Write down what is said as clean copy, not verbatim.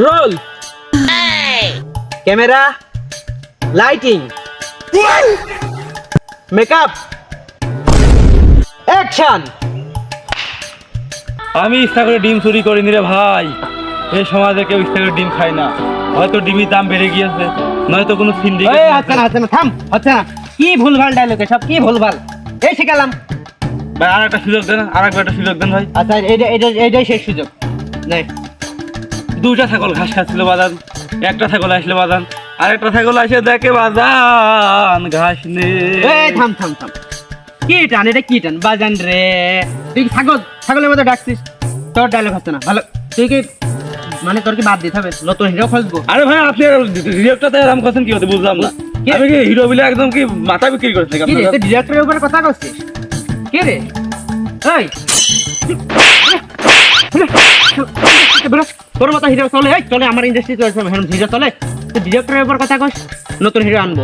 Roll camera lighting makeup action. আমি ইচ্ছা করে ডিম চুরি করিনি রে ভাই। এই সমাজে কেউ ইচ্ছা করে ডিম খায় না। হয়তো ডিমের দাম বেড়ে গিয়েছে, নয়তো কোনো সিন্ডিকেট। এই হচ্ছে না থাম, হচ্ছে না। কি ভুলভাল ডায়লগ সব, কি ভুলভাল। এই শিখালাম ভাই আর একটা সুযোগ দেন, আর একটা সুযোগ দেন ভাই। আচ্ছা এইটাই শেষ সুযোগ। নাই দুটা ছাগল ঘাস খাচ্ছিল বাজান, একটা ছাগল আসলে বাজান, আর একটা ছাগল আসে দেখে বাজান ঘাস নেই। এই থাম কি টান, এটা কি টান বাজান রে? তুই কি ছাগলের মধ্যে ডাকছিস? তোর ডায়লগ হচ্ছে না ভালো। তুই কি মানে তোর কি বাদ দিতে হবে, নতুন হিরো খুঁজবো? আরে ভাই আপনি ডিরেক্টরটা এরকম করছেন কি হতে বুঝলাম না। আমি কি হিরো বলে একদম কি মাথা বিক্রি করছেন কি রে, তুই ডিরেক্টরের উপরে কথা করছিস? কে রে? এই তোর মতো হিরো চলে? এই চলে আমার ইন্ডাস্ট্রি চলে, হিরো চলে। তুই ডিরেক্টরের উপর কথা কস, নতুন হিরো আনবো।